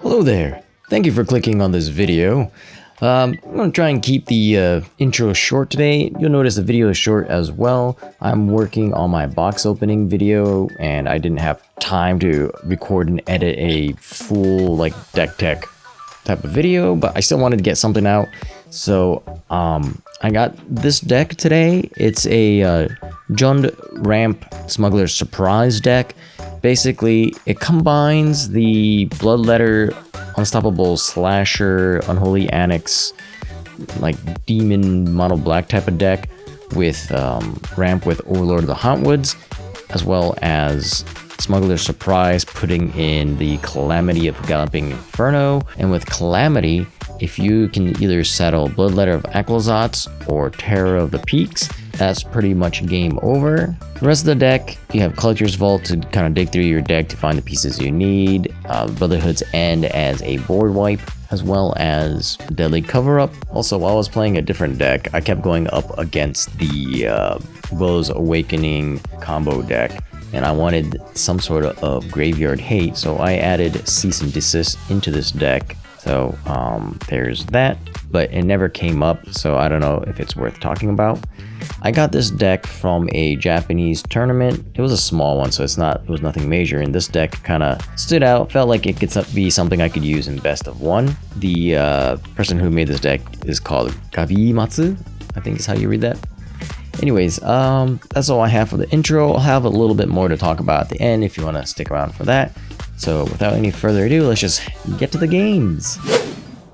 Hello there. Thank you for clicking on this video. I'm going to try and keep the intro short today. You'll notice the video is short as well. I'm working on my box opening video and I didn't have time to record and edit a full like deck tech type of video, but I still wanted to get something out. So I got this deck today. It's a Jund Ramp Smuggler's Surprise deck. Basically, it combines the Bloodletter, Unstoppable Slasher, Unholy Annex, like Demon Mono Black type of deck with Ramp with Overlord of the Hauntwoods, as well as Smuggler's Surprise, putting in the Calamity of Galloping Inferno. And with Calamity, if you can either settle Bloodletter of Ecclesarts or Terror of the Peaks, that's pretty much game over. The rest of the deck, you have Collector's Vault to kind of dig through your deck to find the pieces you need, Brotherhood's End as a board wipe, as well as Deadly Cover-Up. Also, while I was playing a different deck, I kept going up against the Willow's Awakening combo deck, and I wanted some sort of Graveyard Hate, so I added Cease and Desist into this deck. So there's that, but it never came up, so I don't know if it's worth talking about. I got this deck from a Japanese tournament. It was a small one, so it was nothing major, and this deck kind of stood out, felt like it could be something I could use in best of one. The person who made this deck is called Gabimatsu, I think is how you read that. Anyways, that's all I have for the intro. I'll have a little bit more to talk about at the end if you want to stick around for that. So without any further ado, let's just get to the games.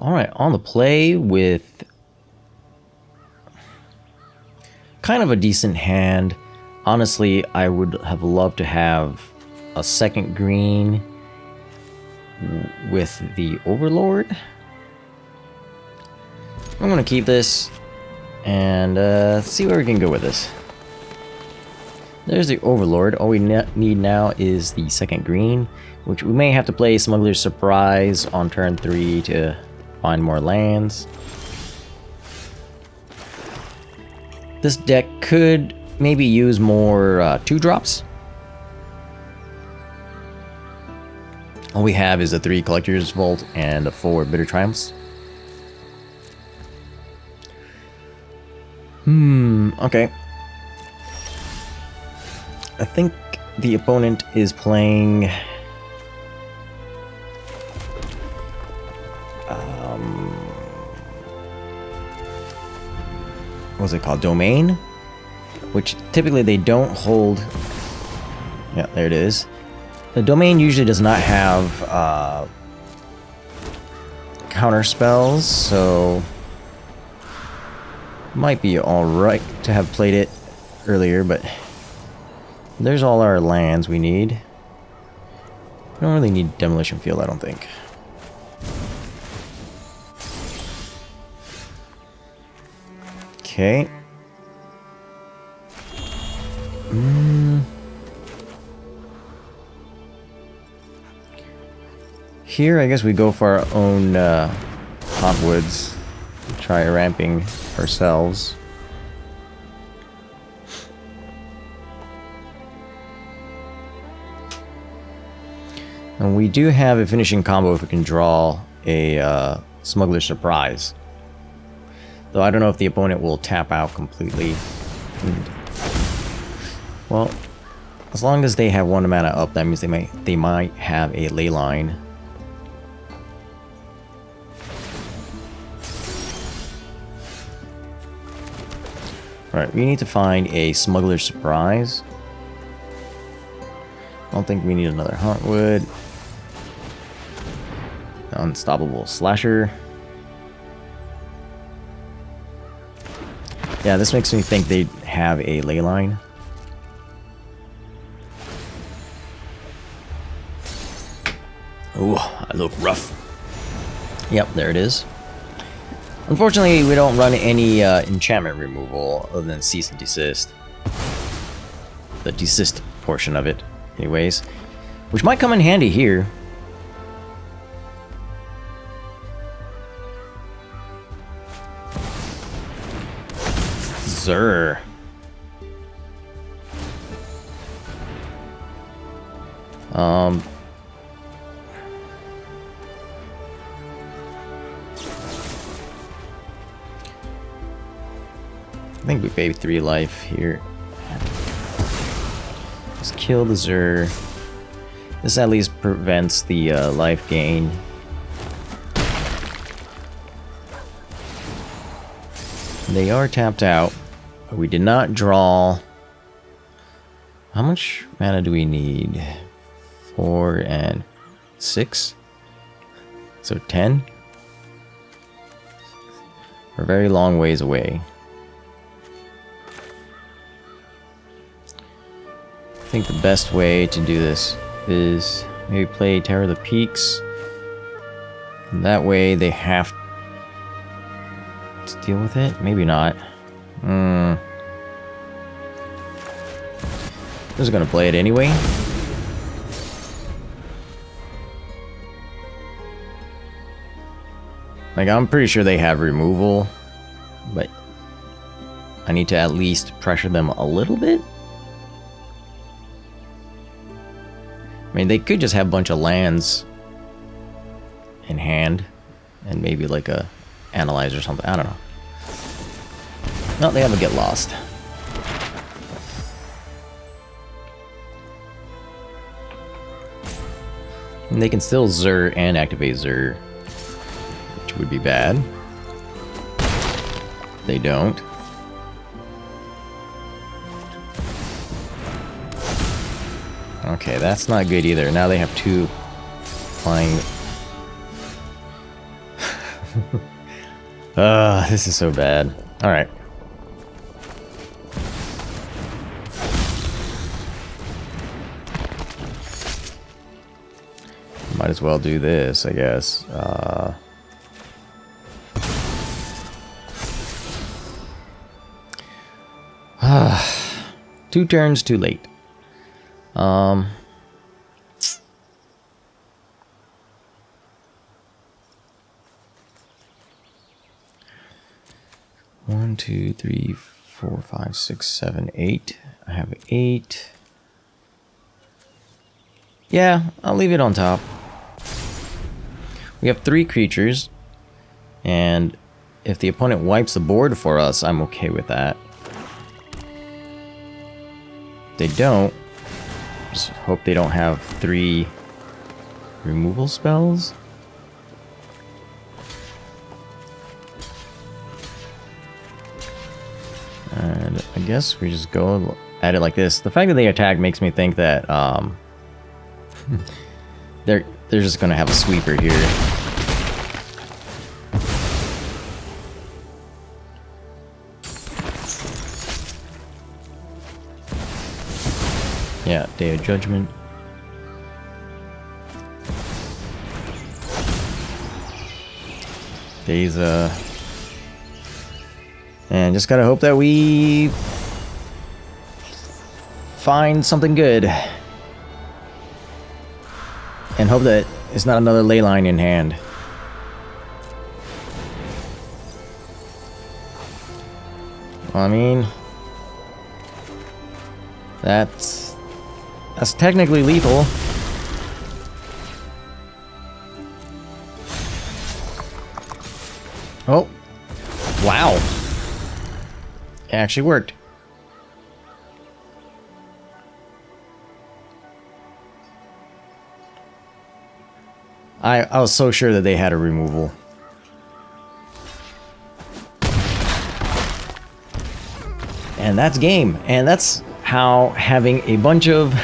Alright, on the play with kind of a decent hand. Honestly, I would have loved to have a second green with the Overlord. I'm going to keep this and see where we can go with this. There's the Overlord. All we need now is the second green, which we may have to play Smuggler's Surprise on turn 3 to find more lands. This deck could maybe use more 2-drops. All we have is a 3 Collector's Vault and a 4 Bitter Triumphs. Okay. I think the opponent is playing what's it called? Domain? Which typically they don't hold. Yeah, there it is. The Domain usually does not have counter spells, so might be alright to have played it earlier, but there's all our lands we need. We don't really need Demolition Field, I don't think. Okay. Here, I guess we go for our own Hauntwoods. Try ramping ourselves. And we do have a finishing combo if we can draw a Smuggler's Surprise. Though I don't know if the opponent will tap out completely. Well, as long as they have 1 mana up, that means they might have a ley line. Alright, we need to find a Smuggler's Surprise. I don't think we need another Hauntwood. Unstoppable Slasher. Yeah, this makes me think they have a ley line. Ooh, I look rough. Yep, there it is. Unfortunately, we don't run any enchantment removal other than Cease and Desist. The desist portion of it, anyways. Which might come in handy here. Sir. think we paid 3 life here. Let's kill the Zur. This at least prevents the life gain. They are tapped out. But we did not draw. How much mana do we need? 4 and 6? So 10? We're a very long ways away. I think the best way to do this is maybe play Terror of the Peaks. And that way they have to deal with it? Maybe not. I'm just gonna play it anyway. Like, I'm pretty sure they have removal, but I need to at least pressure them a little bit. I mean, they could just have a bunch of lands in hand and maybe like a analyzer or something. I don't know. No, they have a Get Lost. And they can still Zur and activate Zur, which would be bad. They don't. Okay, that's not good either. Now they have 2 flying. This is so bad. Alright. Might as well do this, I guess. 2 turns too late. 1, 2, 3, 4, 5, 6, 7, 8. I have 8. Yeah, I'll leave it on top. We have 3 creatures, and if the opponent wipes the board for us, I'm okay with that. If they don't, just hope they don't have 3 removal spells. And I guess we just go at it like this. The fact that they attack makes me think that they're just gonna have a sweeper here. Yeah, Day of Judgment. Days, and just gotta hope that we find something good. And hope that it's not another ley line in hand. Well, I mean, that's technically lethal. Oh, wow. It actually worked. I was so sure that they had a removal. And that's game. And that's how having a bunch of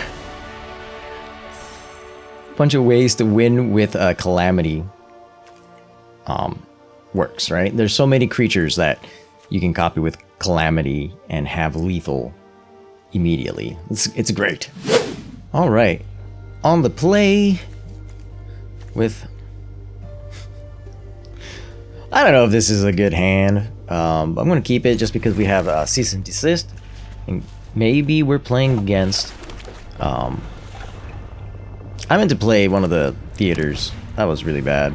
ways to win with Calamity works, right? There's so many creatures that you can copy with Calamity and have lethal immediately. It's great. All right, on the play with, I don't know if this is a good hand, but I'm gonna keep it just because we have Cease and Desist, and maybe we're playing against. I meant to play one of the theaters. That was really bad.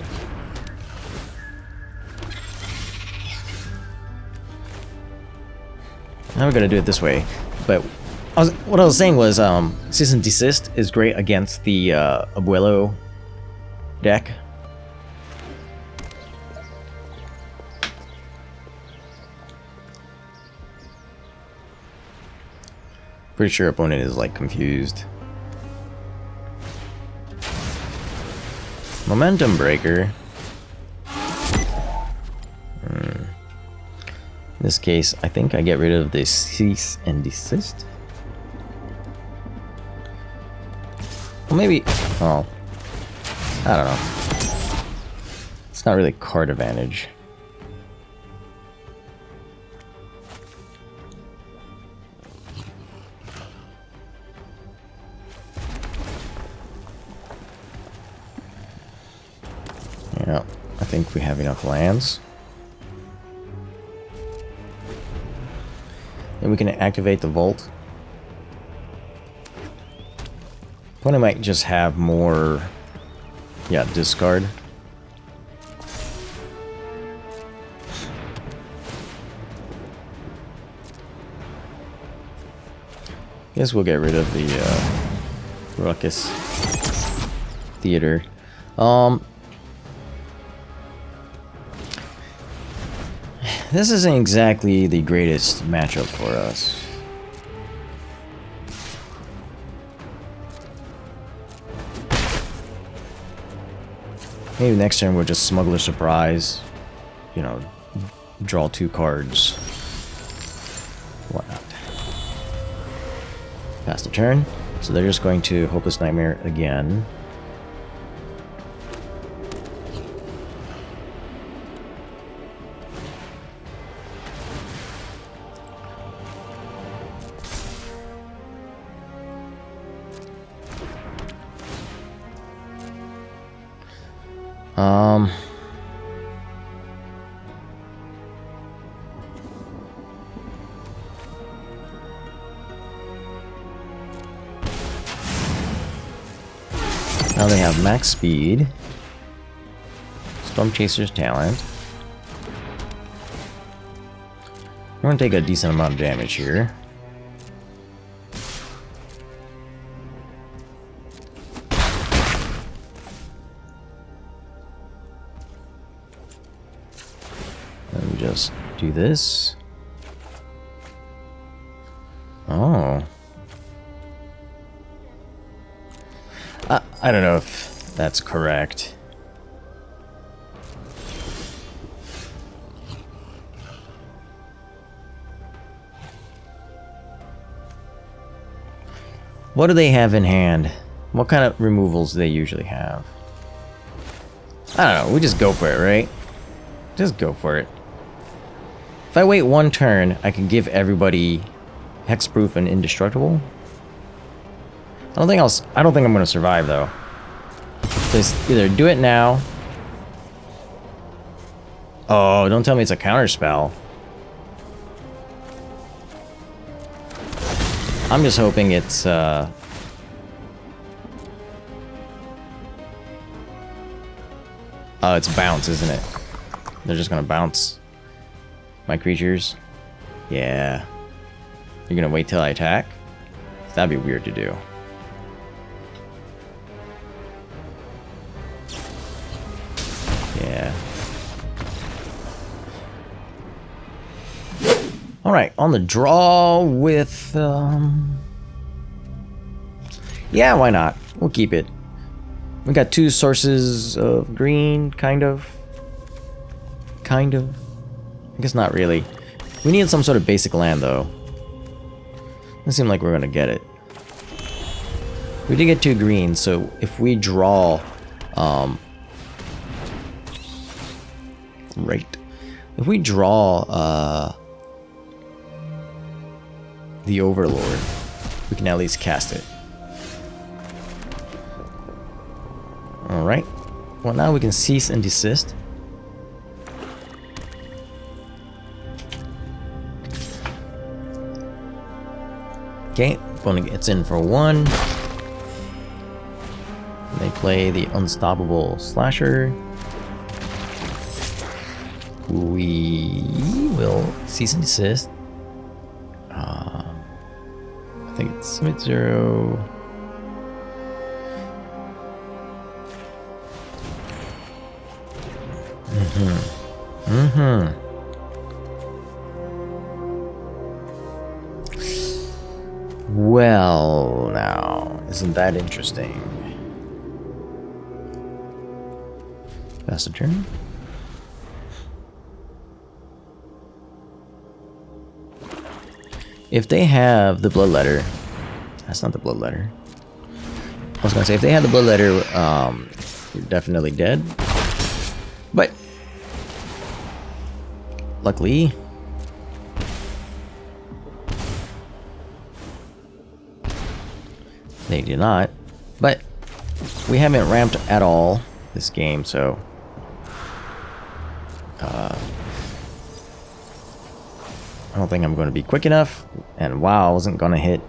Now we're gonna do it this way, but what I was saying was Cease and Desist is great against the Abuelo deck. Pretty sure opponent is like confused. Momentum breaker. In this case, I think I get rid of the cease and desist. Well, maybe. Oh, I don't know. It's not really card advantage. Yeah, I think we have enough lands. Then we can activate the vault. Opponent might just have more, yeah, discard. Guess we'll get rid of the Ruckus Theater. This isn't exactly the greatest matchup for us. Maybe next turn we'll just Smuggler Surprise. You know, draw 2 cards. Whatnot. Pass the turn. So they're just going to Hopeless Nightmare again. Now they have max speed, Storm Chaser's talent. We're gonna take a decent amount of damage here. Let me just do this. Oh. I don't know if that's correct. What do they have in hand? What kind of removals do they usually have? I don't know, we just go for it, right? Just go for it. If I wait 1 turn, I can give everybody hexproof and indestructible. I don't think I'm gonna survive though. Just either do it now. Oh, don't tell me it's a counter spell. I'm just hoping it's oh, it's bounce, isn't it? They're just gonna bounce my creatures. Yeah. You're gonna wait till I attack? That'd be weird to do. Yeah. Alright, on the draw with... yeah, why not? We'll keep it. We got 2 sources of green, kind of. Kind of. I guess not really. We need some sort of basic land, though. Doesn't seem like we're gonna get it. We did get 2 greens, so if we draw... right. If we draw the Overlord, we can at least cast it. Alright. Well, now we can cease and desist. Okay, opponent gets in for 1. They play the Unstoppable Slasher. We will cease and desist. I think it's submit 0. Well, now, isn't that interesting? Pass the turn. If they have the blood letter, that's not the blood letter. I was gonna say if they had the blood letter, you're definitely dead. But luckily, they did not. But we haven't ramped at all this game, so I don't think I'm going to be quick enough. And wow, I wasn't going to hit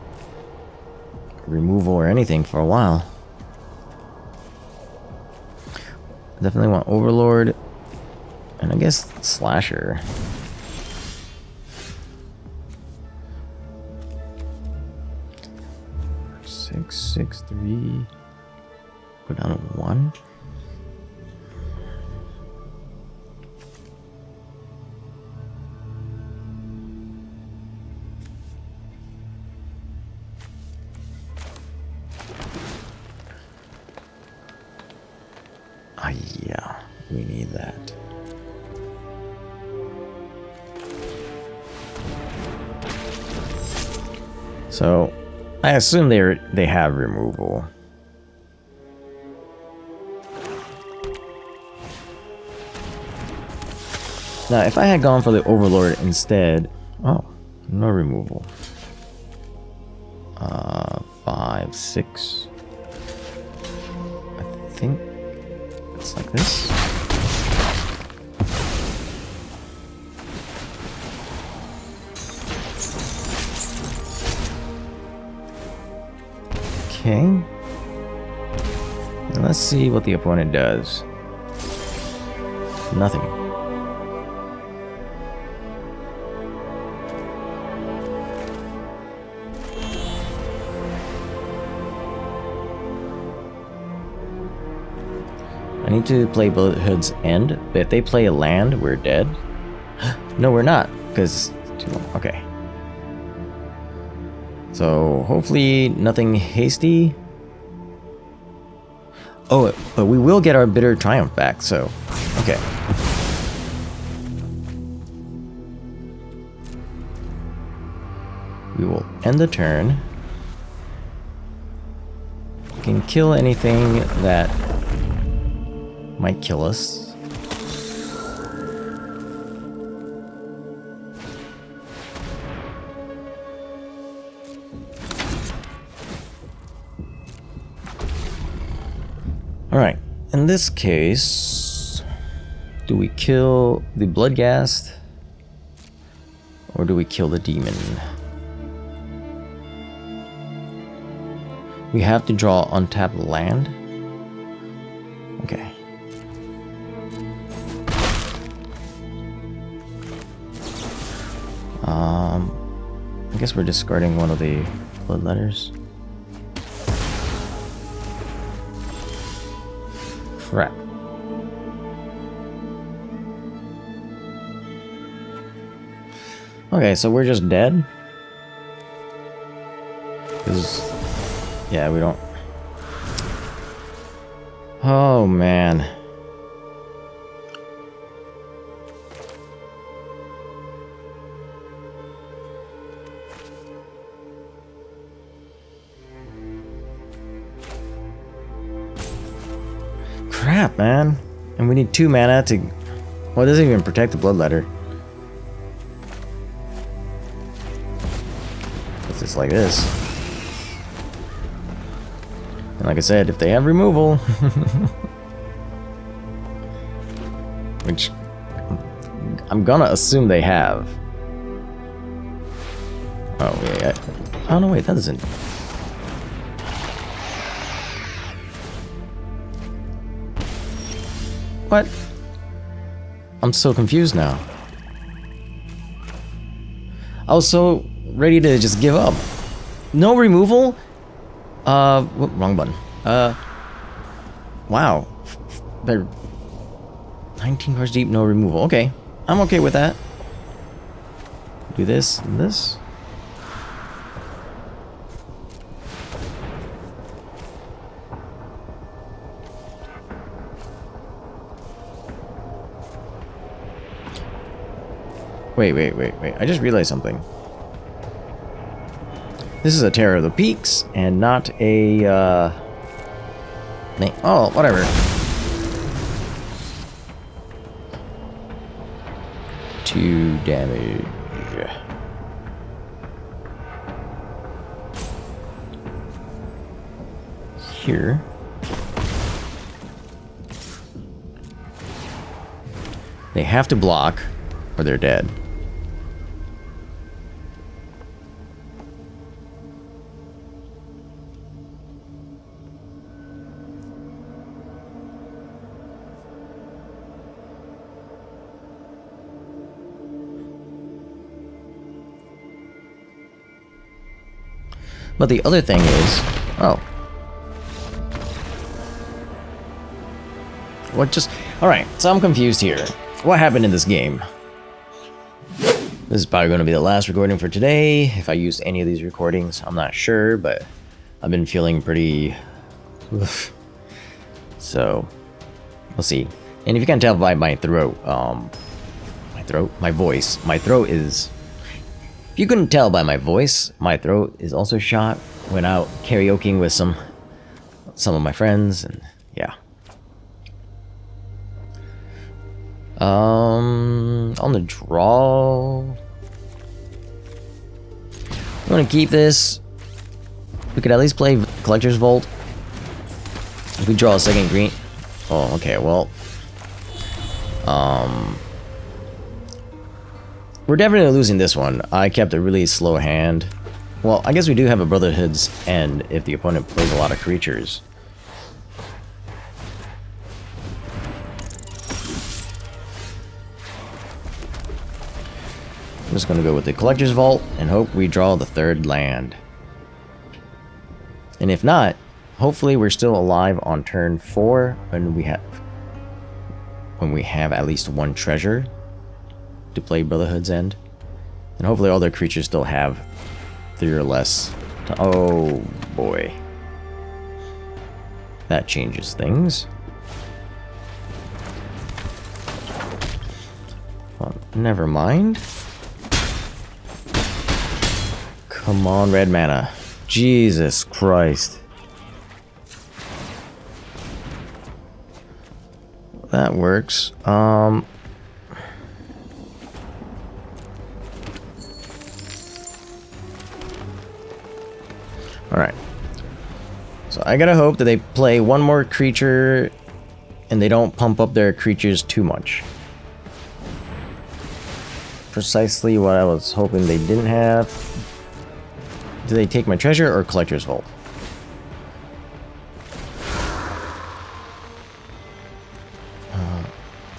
removal or anything for a while. Definitely want Overlord. And I guess Slasher. Six, 6, 3. Go down to 1. Yeah, we need that. So, I assume they have removal. Now, if I had gone for the Overlord instead, oh, no removal. 5, 6. I think it's like this. Okay. Now let's see what the opponent does. Nothing. I need to play Bullet Hood's End, but if they play a land, we're dead. No, we're not, because it's too long. Okay. So, hopefully nothing hasty. Oh, but we will get our Bitter Triumph back, so, okay. We will end the turn. We can kill anything that might kill us. Alright, in this case, do we kill the Bloodghast or do we kill the demon? We have to draw untapped land. Okay. I guess we're discarding one of the blood letters. Crap. Okay, so we're just dead? Because, yeah, we don't... Oh, man. Crap, man. And we need 2 mana to... Well, it doesn't even protect the blood letter. It's just like this. And like I said, if they have removal... which... I'm gonna assume they have. Oh, yeah. Oh, no, wait, that doesn't... What? I'm so confused now. I was so ready to just give up. No removal? Wrong button. Wow. They're 19 cards deep, no removal. Okay. I'm okay with that. Do this and this. Wait. I just realized something. This is a Terror of the Peaks and not a, oh, whatever. Two damage. Here. They have to block or they're dead. But the other thing is, oh. What just... Alright, so I'm confused here. What happened in this game? This is probably going to be the last recording for today. If I used any of these recordings, I'm not sure, but I've been feeling pretty... Oof. So, we'll see. And if you can tell by my throat, my voice, my throat is... If you couldn't tell by my voice, my throat is also shot. Went out karaokeing with some of my friends, and yeah. On the draw, I'm gonna keep this. We could at least play Collector's Vault. If we draw a second green. Oh, okay. Well, we're definitely losing this one. I kept a really slow hand. Well, I guess we do have a Brotherhood's End if the opponent plays a lot of creatures. I'm just gonna go with the Collector's Vault and hope we draw the third land. And if not, hopefully we're still alive on turn 4 when we have at least one treasure to play Brotherhood's End. And hopefully all their creatures still have 3 or less. Oh boy. That changes things. Well, never mind. Come on, red mana. Jesus Christ. That works. Alright. So I gotta hope that they play one more creature and they don't pump up their creatures too much. Precisely what I was hoping they didn't have. Do they take my treasure or Collector's Vault?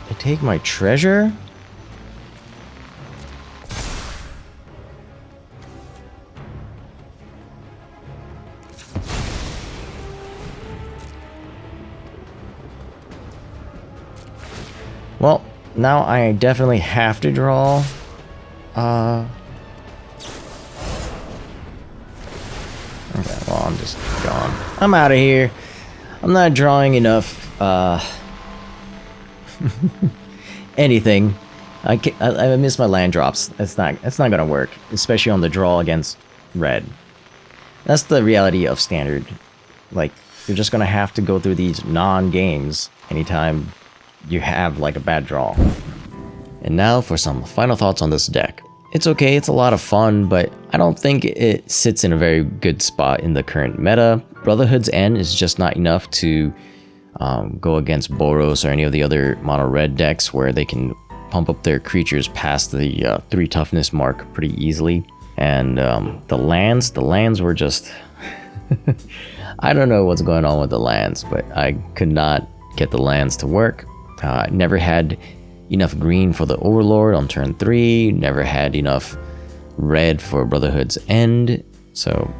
They take my treasure? Well, now I definitely have to draw. Okay, well, I'm just gone. I'm out of here. I'm not drawing enough, anything. I miss my land drops. That's not gonna work, especially on the draw against red. That's the reality of standard. Like, you're just gonna have to go through these non-games anytime you have like a bad draw. And now for some final thoughts on this deck. It's okay, it's a lot of fun, but I don't think it sits in a very good spot in the current meta. Brotherhood's End is just not enough to go against Boros or any of the other mono red decks where they can pump up their creatures past the 3 toughness mark pretty easily. And the lands were just... I don't know what's going on with the lands, but I could not get the lands to work. Never had enough green for the Overlord on turn 3, never had enough red for Brotherhood's End, so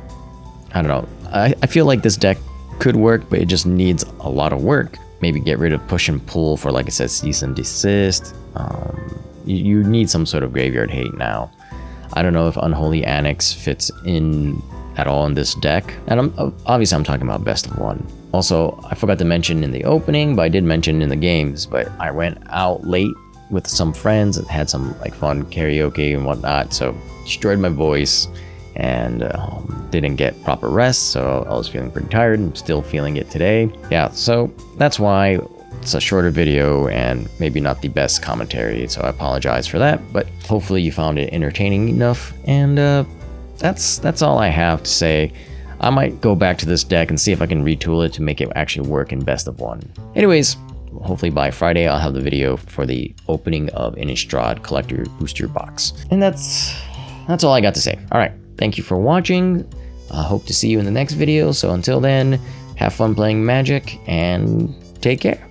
I don't know. I feel like this deck could work, but it just needs a lot of work. Maybe get rid of push and pull for, like I said, cease and desist. You need some sort of graveyard hate now. I don't know if Unholy Annex fits in at all in this deck, and obviously I'm talking about best of 1. Also, I forgot to mention in the opening, but I did mention in the games, but I went out late with some friends, had some like fun karaoke and whatnot, so destroyed my voice and didn't get proper rest, so I was feeling pretty tired. I'm still feeling it today. Yeah, so that's why it's a shorter video and maybe not the best commentary, so I apologize for that, but hopefully you found it entertaining enough, and that's all I have to say. I might go back to this deck and see if I can retool it to make it actually work in best of 1. Anyways, hopefully by Friday I'll have the video for the opening of Innistrad Collector Booster Box. And that's all I got to say. Alright, thank you for watching. I hope to see you in the next video, so until then, have fun playing Magic and take care.